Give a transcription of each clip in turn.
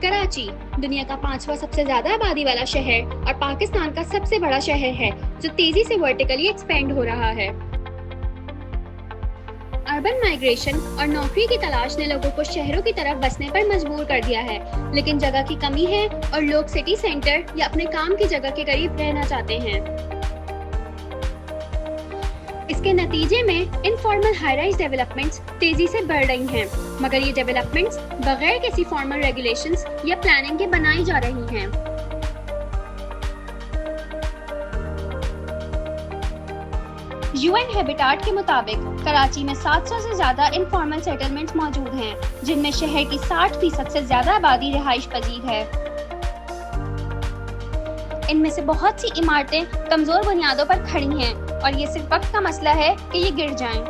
कराची दुनिया का 5वां सबसे ज्यादा आबादी वाला शहर और पाकिस्तान का सबसे बड़ा शहर है जो तेजी से वर्टिकली एक्सपेंड हो रहा है। अर्बन माइग्रेशन और नौकरी की तलाश ने लोगों को शहरों की तरफ बसने पर मजबूर कर दिया है, लेकिन जगह की कमी है और लोग सिटी सेंटर या अपने काम की जगह के करीब रहना चाहते हैं। इसके नतीजे में इनफॉर्मल हाई राइज डेवलपमेंट्स तेजी से बढ़ रही हैं, मगर ये डेवलपमेंट्स बगैर किसी फॉर्मल रेगुलेशंस या प्लानिंग के बनाई जा रही हैं। यूएन हैबिटाट के मुताबिक कराची में 700 से ज्यादा इनफॉर्मल सेटलमेंट्स मौजूद हैं, जिनमें शहर की 60% से ज्यादा आबादी रिहाइश पजीर है। इनमें से बहुत सी इमारतें कमजोर बुनियादों पर खड़ी हैं और ये सिर्फ वक्त का मसला है कि ये गिर जाएं।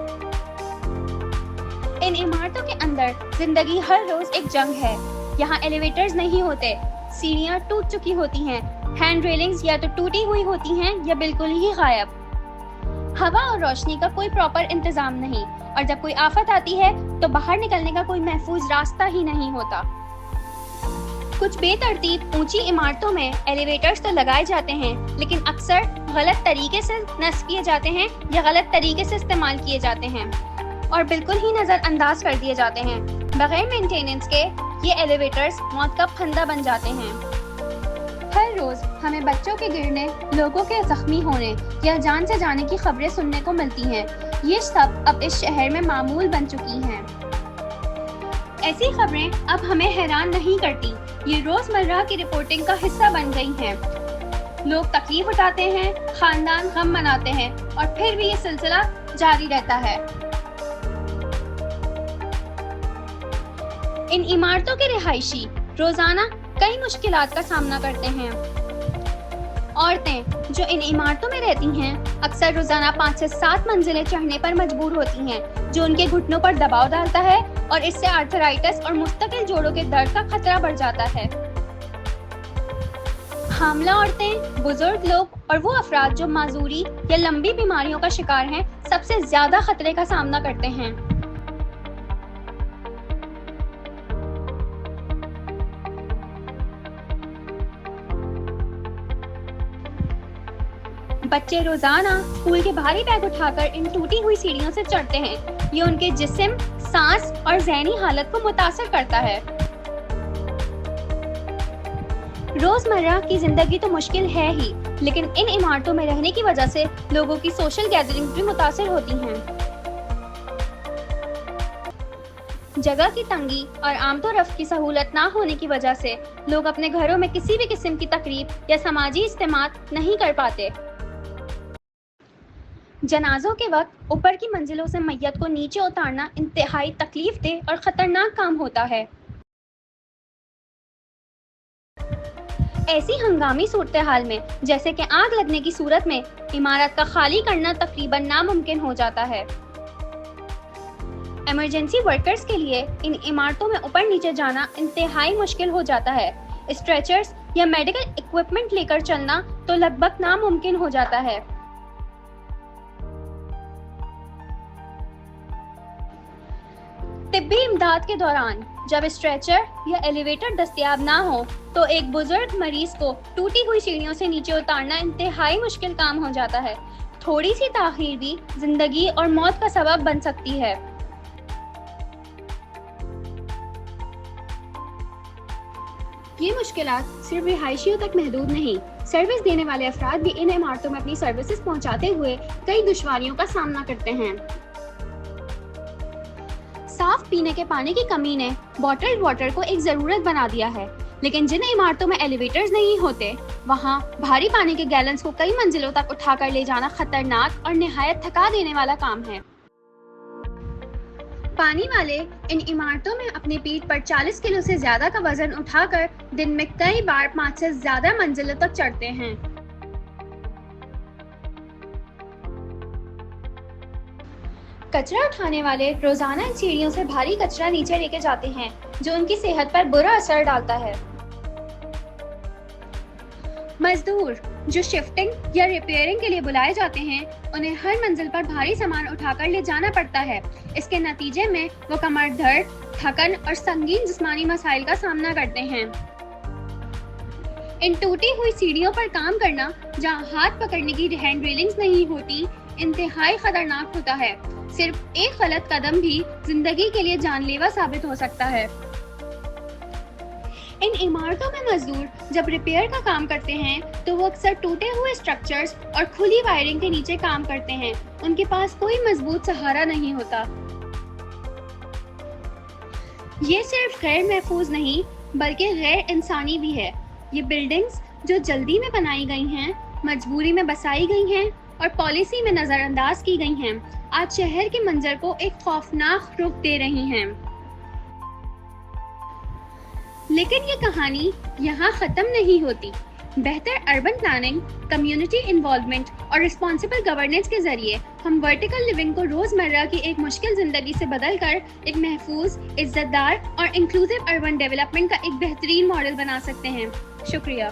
इन इमारतों के अंदर जिंदगी हर रोज एक जंग है। यहाँ एलिवेटर्स नहीं होते, सीढ़ियाँ टूट चुकी होती हैं, हैंड रेलिंग्स या तो टूटी हुई होती हैं या बिल्कुल ही गायब। हवा और रोशनी का कोई प्रॉपर इंतजाम नहीं, और जब कोई आफत आती है तो बाहर निकलने का कोई महफूज रास्ता ही नहीं होता। कुछ बेतरतीब ऊंची इमारतों में एलिवेटर्स तो लगाए जाते हैं, लेकिन अक्सर गलत तरीके से नस्ब किए जाते हैं या गलत तरीके से इस्तेमाल किए जाते हैं और बिल्कुल ही नजरअंदाज कर दिए जाते हैं। बगैर मेंटेनेंस के ये एलिवेटर्स मौत का फंदा बन जाते हैं। हर रोज हमें बच्चों के गिरने, लोगों के जख्मी होने या जान से जाने की खबरें सुनने को मिलती हैं। ये सब अब इस शहर में मामूल बन चुकी हैं। ऐसी खबरें अब हमें हैरान नहीं करती, ये रोजमर्रा की रिपोर्टिंग का हिस्सा बन गई हैं। लोग तकलीफ उठाते हैं, खानदान गम मनाते हैं और फिर भी ये सिलसिला जारी रहता है। इन इमारतों के रिहायशी रोजाना कई मुश्किलात का सामना करते हैं। औरतें जो इन इमारतों में रहती हैं अक्सर रोजाना 5 से 7 मंजिलें चढ़ने पर मजबूर होती हैं, जो उनके घुटनों पर दबाव डालता है और इससे आर्थराइटिस और मुस्तकिल जोड़ों के दर्द का खतरा बढ़ जाता है। हामला औरतें, बुजुर्ग लोग और वो अफराद जो माजूरी या लंबी बीमारियों का शिकार हैं सबसे ज्यादा खतरे का सामना करते हैं। बच्चे रोजाना स्कूल के भारी बैग उठाकर इन टूटी हुई सीढ़ियों से चढ़ते हैं। ये उनके जिस्म, सांस और ज़हनी हालत को मुतासर करता है। रोजमर्रा की जिंदगी तो मुश्किल है ही, लेकिन इन इमारतों में रहने की वजह से लोगों की सोशल गैदरिंग भी मुतासर होती हैं। जगह की तंगी और आमदो रफ्त की सहूलत ना होने की वजह से लोग अपने घरों में किसी भी किस्म की तकरीब या समाजी इज्तिमात नहीं कर पाते। जनाजों के वक्त ऊपर की मंजिलों से मैयत को नीचे उतारना इंतहाई तकलीफ दे और खतरनाक काम होता है। ऐसी हंगामी सूरत हाल में जैसे कि आग लगने की सूरत में इमारत का खाली करना तकरीबन नामुमकिन हो जाता है। इमरजेंसी वर्कर्स के लिए इन इमारतों में ऊपर नीचे जाना इंतहाई मुश्किल हो जाता है। स्ट्रेचर्स या मेडिकल इक्विपमेंट लेकर चलना तो लगभग नामुमकिन हो जाता है। तिब्बी इमदाद के दौरान जब स्ट्रेचर या एलिवेटर दस्तयाब ना हो तो एक बुजुर्ग मरीज को टूटी हुई सीढ़ियों से नीचे उतारना इंतहाई मुश्किल काम हो जाता है। थोड़ी सी ताखीर भी जिंदगी और मौत का सबब बन सकती है। ये मुश्किलात सिर्फ रिहायशियों तक महदूद नहीं, सर्विस देने वाले अफराद भी इन इमारतों में अपनी सर्विसेज पहुंचाते हुए कई दुश्वारियों का सामना करते हैं। साफ पीने के पानी की कमी ने बॉटल्ड वाटर को एक जरूरत बना दिया है, लेकिन जिन इमारतों में एलिवेटर्स नहीं होते वहाँ भारी पानी के गैलन्स को कई मंजिलों तक उठाकर ले जाना खतरनाक और निहायत थका देने वाला काम है। पानी वाले इन इमारतों में अपनी पीठ पर 40 किलो से ज्यादा का वजन उठाकर दिन में कई बार 5 से ज्यादा मंजिलों तक चढ़ते हैं। कचरा उठाने वाले रोजाना इन सीढ़ियों से भारी कचरा नीचे लेके जाते हैं, जो उनकी सेहत पर बुरा असर डालता है। मजदूर جو شفٹنگ یا ریپیئرنگ کے لیے بلائے جاتے ہیں انہیں ہر منزل پر بھاری سامان اٹھا کر لے جانا پڑتا ہے۔ اس کے نتیجے میں وہ کمر درد، تھکن اور سنگین جسمانی مسائل کا سامنا کرتے ہیں۔ ان ٹوٹی ہوئی سیڑھیوں پر کام کرنا، جہاں ہاتھ پکڑنے کی ہینڈ ریلنگز نہیں ہوتی، انتہائی خطرناک ہوتا ہے۔ صرف ایک غلط قدم بھی زندگی کے لیے جان لیوا ثابت ہو سکتا ہے۔ ان عمارتوں میں مزدور جب ریپیئر کا کام کرتے ہیں تو وہ اکثر ٹوٹے ہوئے اسٹرکچرز اور کھلی وائرنگ کے نیچے کام کرتے ہیں۔ ان کے پاس کوئی مضبوط سہارا نہیں ہوتا۔ یہ صرف غیر محفوظ نہیں بلکہ غیر انسانی بھی ہے۔ یہ بلڈنگز جو جلدی میں بنائی گئی ہیں، مجبوری میں بسائی گئی ہیں اور پالیسی میں نظر انداز کی گئی ہیں، آج شہر کے منظر کو ایک خوفناک رخ دے رہی ہیں۔ لیکن یہ کہانی یہاں ختم نہیں ہوتی۔ بہتر اربن پلاننگ، کمیونٹی انوالومنٹ اور رسپانسبل گورننس کے ذریعے ہم ورٹیکل لیونگ کو روزمرہ کی ایک مشکل زندگی سے بدل کر ایک محفوظ، عزت دار اور انکلوسیو اربن ڈیولپمنٹ کا ایک بہترین ماڈل بنا سکتے ہیں۔ شکریہ۔